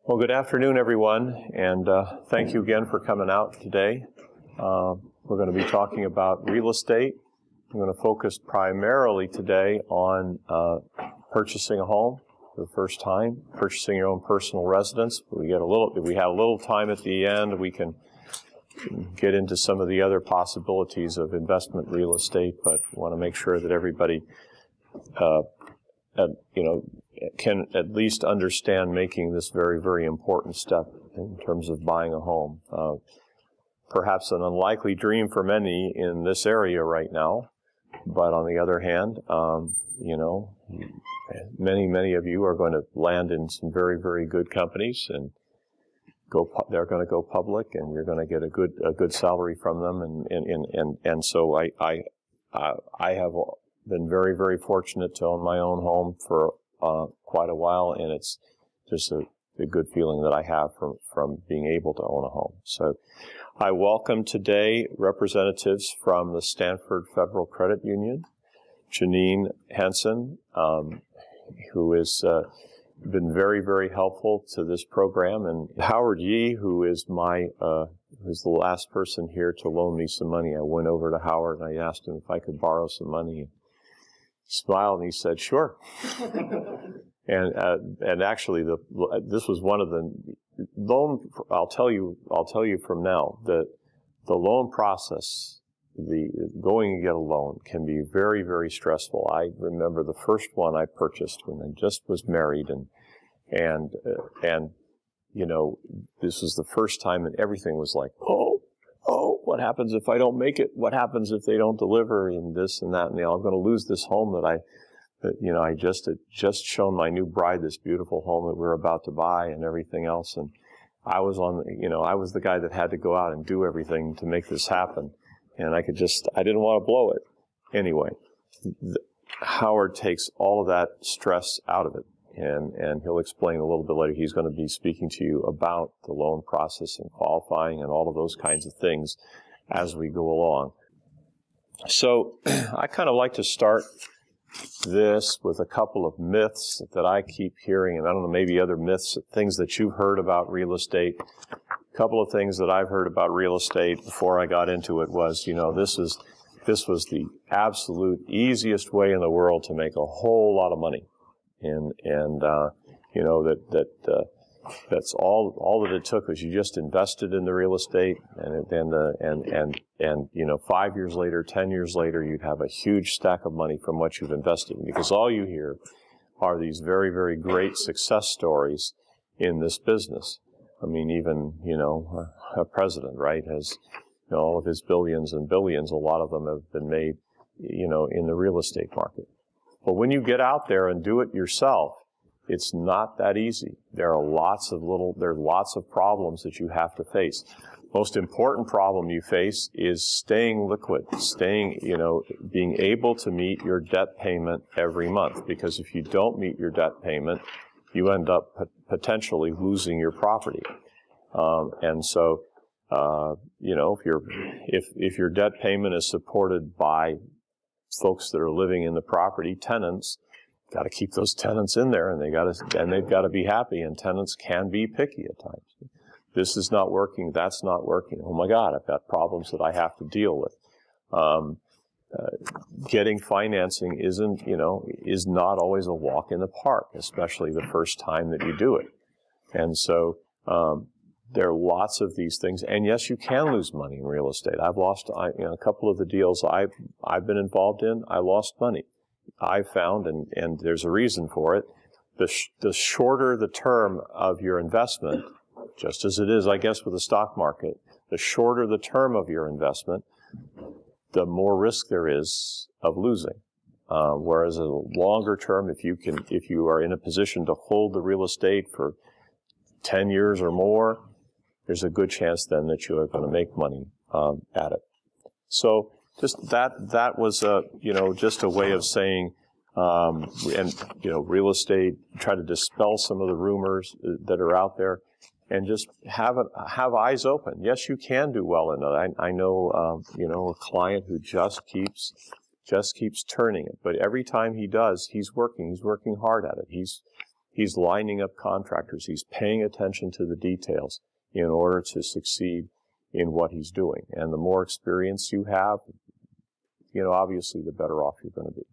Well, good afternoon, everyone, and thank you again for coming out today. We're going to be talking about real estate. I'm going to focus primarily today on purchasing a home for the first time, purchasing your own personal residence. If we have a little time at the end, we can get into some of the other possibilities of investment real estate, but want to make sure that everybody can at least understand making this very, very important step in terms of buying a home. Perhaps an unlikely dream for many in this area right now, but on the other hand, many of you are going to land in some very, very good companies and they're going to go public, and you're going to get a good salary from them, and so I have been very, very fortunate to own my own home for quite a while, and it's just a good feeling that I have from being able to own a home. So I welcome today representatives from the Stanford Federal Credit Union, Janine Henson, who has been very, very helpful to this program, and Howard Yee, who is who's the last person here to loan me some money. I went over to Howard and I asked him if I could borrow some money. Smiled and he said, "Sure." and actually, this was one of the loan. I'll tell you from now that the loan process, the going and get a loan, can be very, very stressful. I remember the first one I purchased when I just was married, and this was the first time, and everything was like, oh, what happens if I don't make it? What happens if they don't deliver? And this and that, and I'm going to lose this home that I had just shown my new bride this beautiful home that we were about to buy and everything else. And I was I was the guy that had to go out and do everything to make this happen. And I didn't want to blow it. Anyway, Howard takes all of that stress out of it. And he'll explain a little bit later. He's going to be speaking to you about the loan process and qualifying and all of those kinds of things as we go along. So I kind of like to start this with a couple of myths that I keep hearing, and I don't know, maybe other myths, things that you've heard about real estate. A couple of things that I've heard about real estate before I got into it was, this was the absolute easiest way in the world to make a whole lot of money. That's all that it took was you just invested in the real estate, and 5 years later, 10 years later, you'd have a huge stack of money from what you've invested in, because all you hear are these very, very great success stories in this business. I mean, even a president, right, has all of his billions and billions. A lot of them have been made in the real estate market. But when you get out there and do it yourself, it's not that easy. There are lots of problems that you have to face. Most important problem you face is staying liquid, being able to meet your debt payment every month. Because if you don't meet your debt payment, you end up potentially losing your property. If your debt payment is supported by folks that are living in the property, tenants, got to keep those tenants in there, and they've got to be happy. And tenants can be picky at times. This is not working. That's not working. Oh my God, I've got problems that I have to deal with. Getting financing is not always a walk in the park, especially the first time that you do it. And so there are lots of these things, and yes, you can lose money in real estate. I've lost a couple of the deals I've been involved in. I lost money. I found, and there's a reason for it. The shorter the term of your investment, just as it is, I guess, with the stock market, the shorter the term of your investment, the more risk there is of losing. Whereas a longer term, if you are in a position to hold the real estate for 10 years or more, there's a good chance then that you are going to make money at it. So just that was just a way of saying, real estate, try to dispel some of the rumors that are out there, and just have eyes open. Yes, you can do well in it. I know a client who just keeps turning it, but every time he does, he's working hard at it. He's He's lining up contractors. He's paying attention to the details in order to succeed in what he's doing. And the more experience you have, obviously the better off you're going to be.